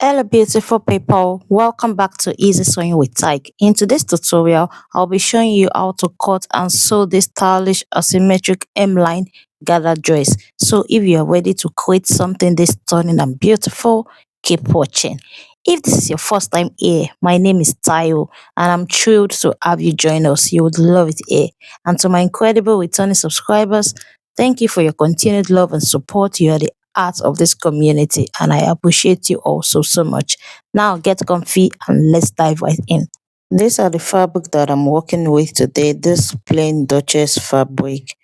Hello beautiful people, welcome back to Easy Sewing with Tyke. In today's tutorial, I'll be showing you how to cut and sew this stylish asymmetric hemline gathered dress. So if you are ready to create something this stunning and beautiful, keep watching. If this is your first time here, my name is Tayo and I'm thrilled to have you join us. You would love it here. And to my incredible returning subscribers, thank you for your continued love and support. You are the heart of this community and I appreciate you all so much. Now get comfy and let's dive right in. These are the fabric that I'm working with today. This plain Duchess fabric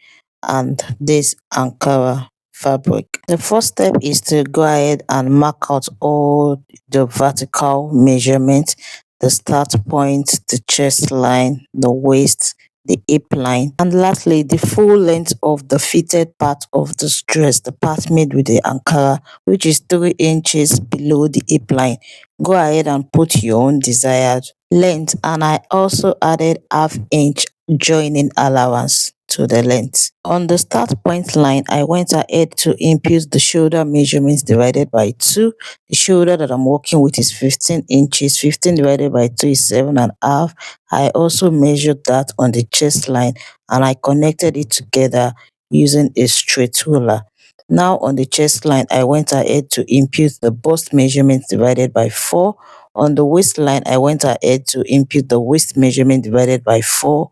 and this Ankara fabric. The first step is to go ahead and mark out all the vertical measurements, the start point, the chest line, the waist, the hip line, and lastly the full length of the fitted part of this dress, the part made with the Ankara, which is 3 inches below the hip line. Go ahead and put your own desired length, and I also added ½ inch joining allowance to the length. On the start point line, I went ahead to input the shoulder measurements divided by 2. The shoulder that I'm working with is 15 inches. 15 divided by 2 is 7.5. I also measured that on the chest line and I connected it together using a straight ruler. Now on the chest line, I went ahead to input the bust measurements divided by 4. On the waistline, I went ahead to input the waist measurement divided by 4.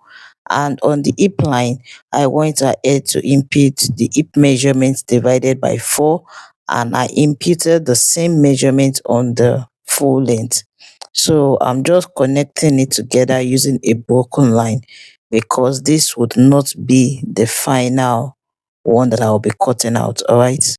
And on the hip line, I went ahead to input the hip measurements divided by 4. And I imputed the same measurement on the full length. So I'm just connecting it together using a broken line because this would not be the final one that I'll be cutting out, all right?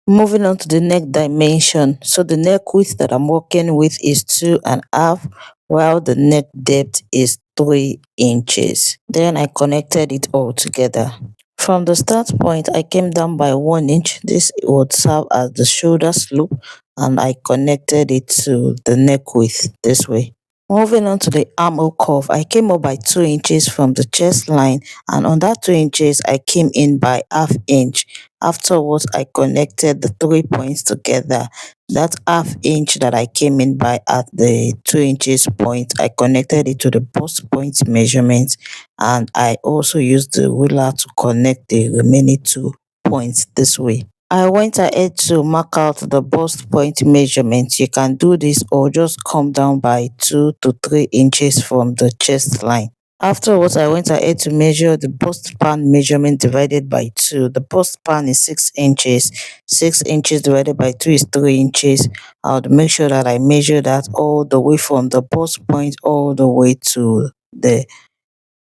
Moving on to the neck dimension. So the neck width that I'm working with is 2.5, while the neck depth is 3 inches. Then I connected it all together. From the start point, I came down by 1 inch. This would serve as the shoulder slope and I connected it to the neck width this way. Moving on to the armhole curve, I came up by 2 inches from the chest line and on that 2 inches, I came in by ½ inch. Afterwards, I connected the 3 points together. That ½ inch that I came in by at the 2 inches point, I connected it to the bust point measurement and I also used the ruler to connect the remaining 2 points this way. I went ahead to mark out the bust point measurement. You can do this or just come down by 2 to 3 inches from the chest line. Afterwards, I went ahead to measure the bust span measurement divided by 2. The bust span is 6 inches. 6 inches divided by 2 is 3 inches. I would make sure that I measure that all the way from the bust point all the way to the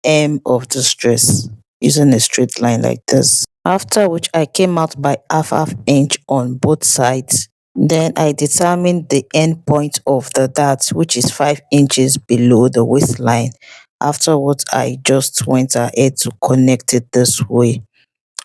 hem of the dress using a straight line like this. After which I came out by half inch on both sides. Then I determined the end point of the dart, which is 5 inches below the waistline. Afterwards, I just went ahead to connect it this way.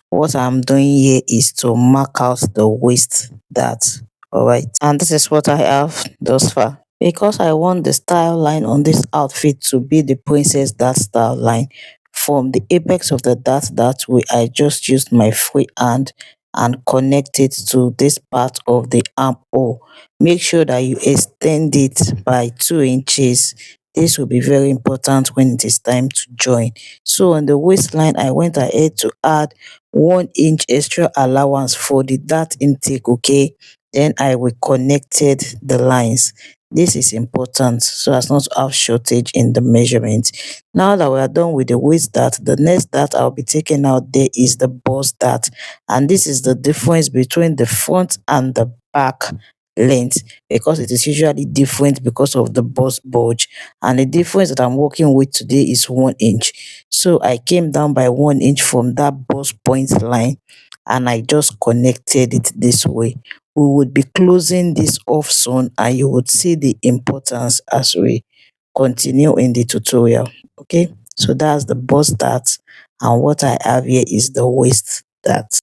What I'm doing here is to mark out the waist dart. Alright, and this is what I have thus far. Because I want the style line on this outfit to be the princess dart style line, from the apex of the dart that way, I just used my free hand and connect it to this part of the armhole. Make sure that you extend it by 2 inches. This will be very important when it is time to join. So on the waistline, I went ahead to add 1 inch extra allowance for the dart intake, okay? Then I reconnected the lines. This is important so as not to have shortage in the measurement. Now that we are done with the waist dart, the next dart I'll be taking out there is the bust dart. And this is the difference between the front and the back length because it is usually different because of the bust bulge, and the difference that I'm working with today is 1 inch. So I came down by 1 inch from that bust point line and I just connected it this way. We would be closing this off soon and you would see the importance as we continue in the tutorial. Okay, so that's the bust dart and what I have here is the waist dart.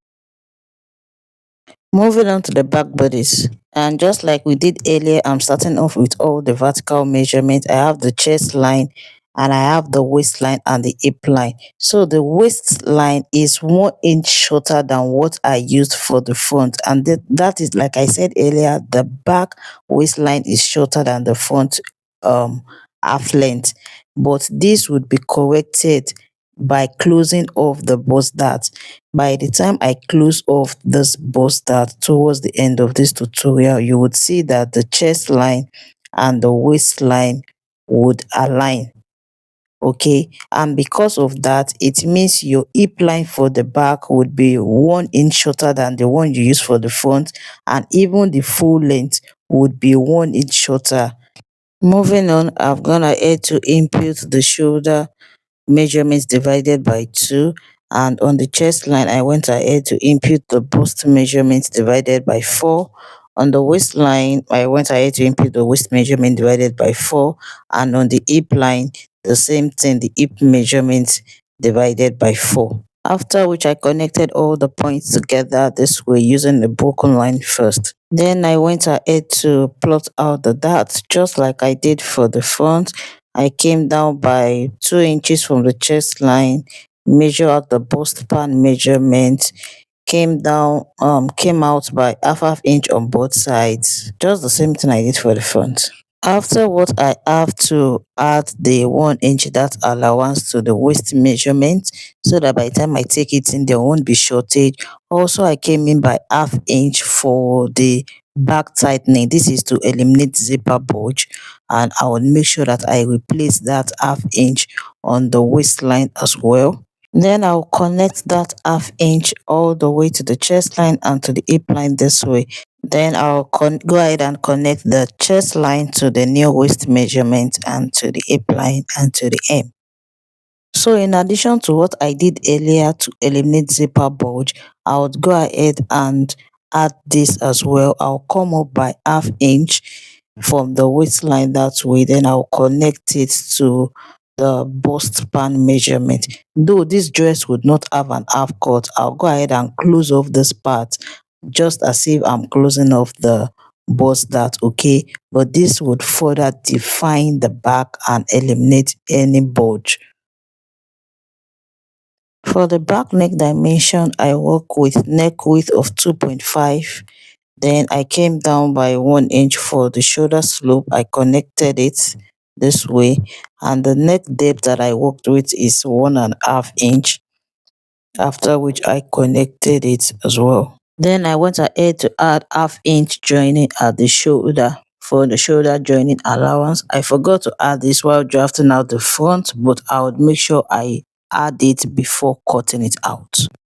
Moving on to the back bodice, and just like we did earlier, I'm starting off with all the vertical measurement. I have the chest line and I have the waistline and the hip line. So the waistline is 1 inch shorter than what I used for the front, and that is, like I said earlier, the back waistline is shorter than the front half length. But this would be corrected by closing off the bust dart. By the time I close off this bust dart towards the end of this tutorial, you would see that the chest line and the waistline would align. Okay, and because of that, it means your hip line for the back would be 1 inch shorter than the one you use for the front, and even the full length would be 1 inch shorter. Moving on, I've gone ahead to input the shoulder measurements divided by 2, and on the chest line I went ahead to input the bust measurements divided by 4. On the waistline I went ahead to input the waist measurement divided by 4, and on the hip line the same thing, the hip measurement divided by 4. After which I connected all the points together this way using the broken line first. Then I went ahead to plot out the darts just like I did for the front. I came down by 2 inches from the chest line, measure out the bust pan measurement, came out by half inch on both sides. Just the same thing I did for the front. After what, I have to add the 1 inch that allowance to the waist measurement so that by the time I take it in there won't be shortage. Also, I came in by half inch for the back tightening. This is to eliminate zipper bulge, and I will make sure that I replace that half inch on the waistline as well. Then I'll connect that half inch all the way to the chest line and to the hip line this way. Then I'll go ahead and connect the chest line to the new waist measurement and to the hip line and to the hem. So in addition to what I did earlier to eliminate zipper bulge, I would go ahead and add this as well. I'll come up by half inch from the waistline that way. Then I'll connect it to the bust pan measurement. Though this dress would not have an half cut, I'll go ahead and close off this part just as if I'm closing off the bust dart, okay? But this would further define the back and eliminate any bulge. For the back neck dimension, I work with neck width of 2.5. Then I came down by 1 inch for the shoulder slope. I connected it this way, and the neck depth that I worked with is 1.5 inch. After which I connected it as well. Then I went ahead to add half-inch joining at the shoulder for the shoulder joining allowance. I forgot to add this while drafting out the front, but I would make sure I add it before cutting it out.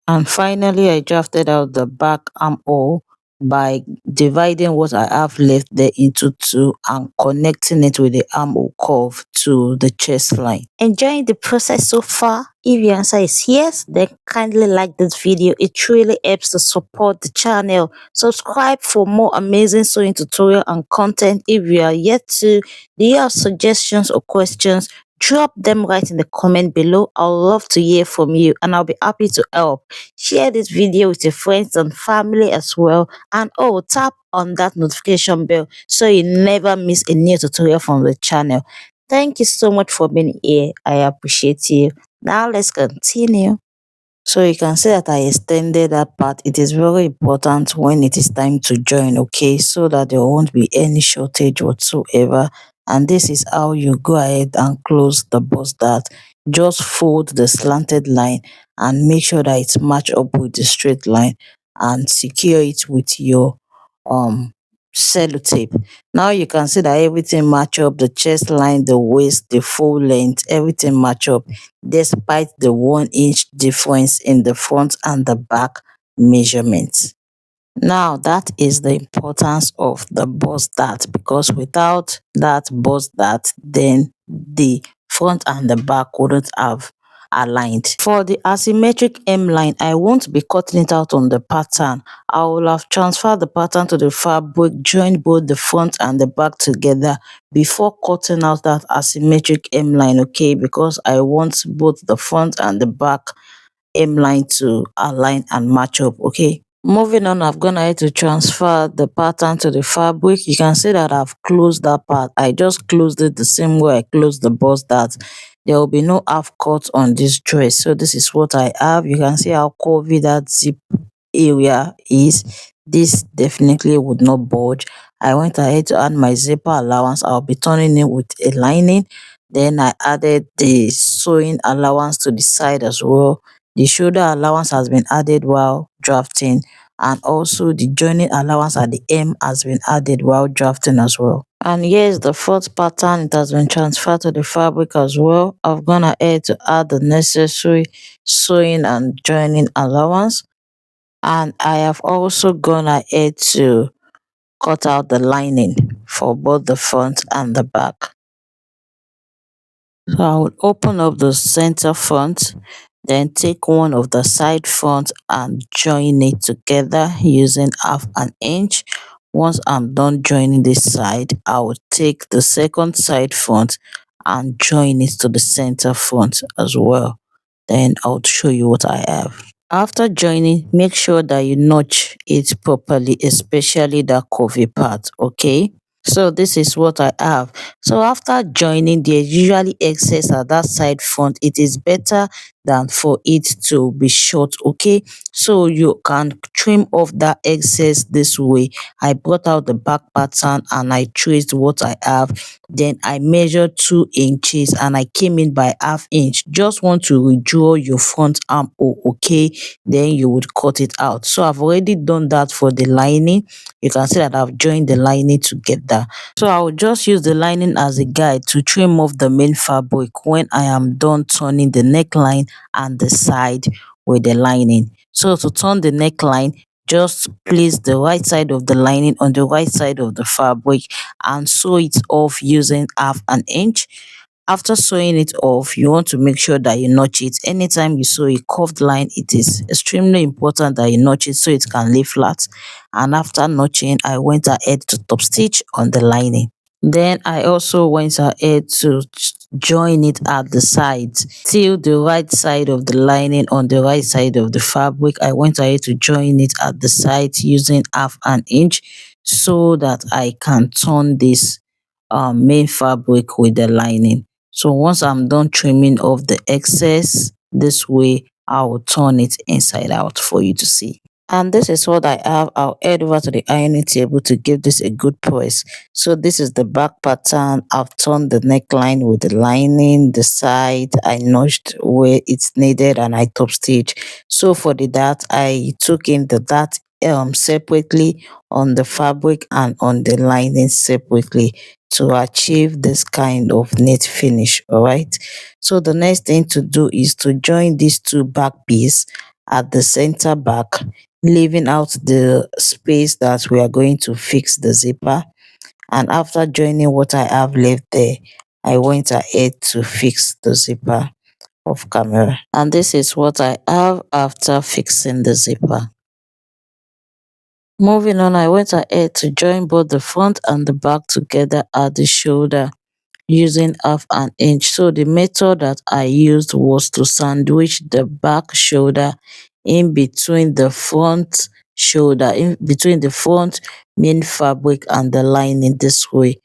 And finally, I drafted out the back armhole by dividing what I have left there into 2 and connecting it with the armhole curve to the chest line. Enjoying the process so far? If your answer is yes, then kindly like this video. It really helps to support the channel. Subscribe for more amazing sewing tutorial and content. If you are yet to, do you have suggestions or questions? Drop them right in the comment below. I'd love to hear from you and I'll be happy to help. Share this video with your friends and family as well. And oh, tap on that notification bell so you never miss a new tutorial from the channel. Thank you so much for being here. I appreciate you. Now let's continue. So you can see that I extended that part. It is very important when it is time to join, okay, so that there won't be any shortage whatsoever. And this is how you go ahead and close the bust dart. Just fold the slanted line and make sure that it's matched up with the straight line and secure it with your sellotape. Now you can see that everything match up, the chest line, the waist, the full length, everything match up despite the 1 inch difference in the front and the back measurements. Now that is the importance of the bust dart, because without that bust dart, then the front and the back wouldn't have aligned. For the asymmetric hemline, I won't be cutting it out on the pattern. I will have transferred the pattern to the fabric, joined both the front and the back together before cutting out that asymmetric hemline, okay, because I want both the front and the back hemline to align and match up, okay. Moving on, I've gone ahead to transfer the pattern to the fabric. You can see that I've closed that part. I just closed it the same way I closed the bust dart. there will be no half cut on this dress. So this is what I have. You can see how curvy that zip area is. This definitely would not budge. I went ahead to add my zipper allowance. I'll be turning it with a lining. Then I added the sewing allowance to the side as well. The shoulder allowance has been added while drafting, and also the joining allowance at the hem has been added while drafting as well. And here's the fourth pattern. It has been transferred to the fabric as well. I've gone ahead to add the necessary sewing and joining allowance, and I have also gone ahead to cut out the lining for both the front and the back. So I will open up the center front, then take one of the side front and join it together using half an inch. Once I'm done joining this side, I will take the second side front and join it to the center front as well. Then I'll show you what I have. After joining, make sure that you notch it properly, especially the curvy part, okay? So this is what I have. So after joining, there's usually excess at that side front. It is better than for it to be short, okay? So you can trim off that excess this way. I brought out the back pattern and I traced what I have. Then I measured 2 inches and I came in by half inch. Just want to redraw your front armhole, okay? Then you would cut it out. So I've already done that for the lining. You can see that I've joined the lining together. So I will just use the lining as a guide to trim off the main fabric when I am done turning the neckline and the side with the lining. So to turn the neckline, just place the right side of the lining on the right side of the fabric and sew it off using half an inch. After sewing it off, you want to make sure that you notch it. Anytime you sew a curved line, it is extremely important that you notch it so it can lay flat. And after notching, I went ahead to top stitch on the lining. Then I also went ahead to join it at the sides till the right side of the lining on the right side of the fabric. I went ahead to join it at the sides using half an inch so that I can turn this main fabric with the lining. So once I'm done trimming off the excess, this way I will turn it inside out for you to see. And this is what I have. I'll head over to the ironing table to give this a good press. So this is the back pattern. I've turned the neckline with the lining, the side. I notched where it's needed and I top stitch. So for the dart, I took in the dart separately on the fabric and on the lining separately to achieve this kind of neat finish. All right. So the next thing to do is to join these two back pieces at the center back, leaving out the space that we are going to fix the zipper. And after joining what I have left there, I went ahead to fix the zipper off camera. And this is what I have after fixing the zipper. Moving on, I went ahead to join both the front and the back together at the shoulder using half an inch. So the method that I used was to sandwich the back shoulder in between the front shoulder, in between the front main fabric and the lining this way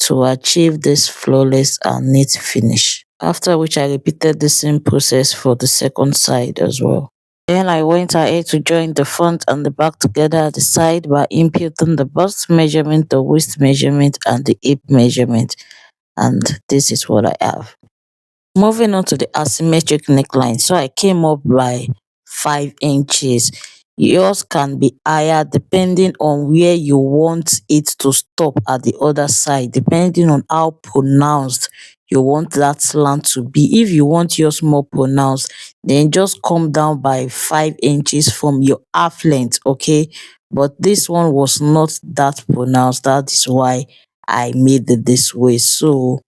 to achieve this flawless and neat finish. After which I repeated the same process for the second side as well. Then I went ahead to join the front and the back together at the side by imputing the bust measurement, the waist measurement, and the hip measurement. And this is what I have. Moving on to the asymmetric neckline. So I came up by 5 inches. Yours can be higher depending on where you want it to stop at the other side, depending on how pronounced you want that slant to be. If you want yours more pronounced, then just come down by 5 inches from your half length, okay? But this one was not that pronounced. That is why I made it this way. So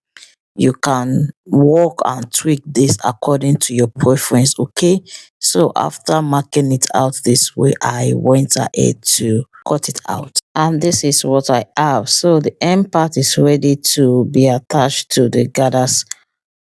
you can work and tweak this according to your preference, okay? So after marking it out this way, I went ahead to cut it out. And this is what I have. So the end part is ready to be attached to the gathers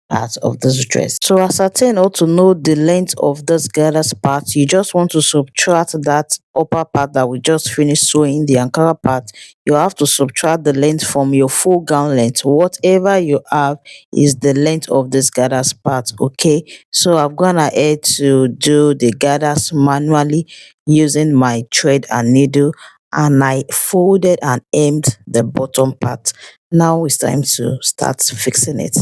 part of this dress. To ascertain or to know the length of this gathers part, you just want to subtract that upper part that we just finished sewing, the Ankara part. You have to subtract the length from your full gown length. Whatever you have is the length of this gathers part, okay? So I've gone ahead to do the gathers manually using my thread and needle, and I folded and hemmed the bottom part. Now it's time to start fixing it.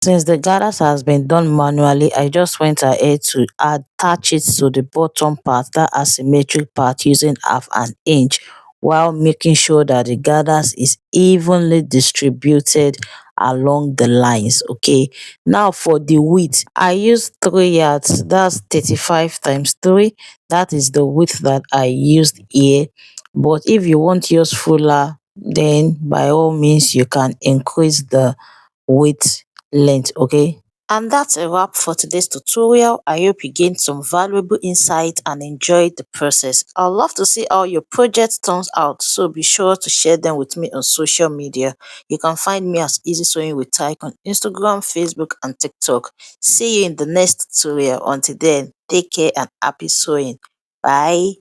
Since the gathers has been done manually, I just went ahead to attach it to the bottom part, that asymmetric part, using half an inch, while making sure that the gathers is evenly distributed along the lines, okay? Now for the width, I used 3 yards, that's 35 times 3. That is the width that I used here. But if you want to use fuller, then by all means you can increase the width length, okay? And that's a wrap for today's tutorial. I hope you gained some valuable insight and enjoyed the process. I'd love to see how your project turns out, so be sure to share them with me on social media. You can find me as Easy Sewing with Tyke on Instagram, Facebook, and TikTok. See you in the next tutorial. Until then, take care and happy sewing. Bye.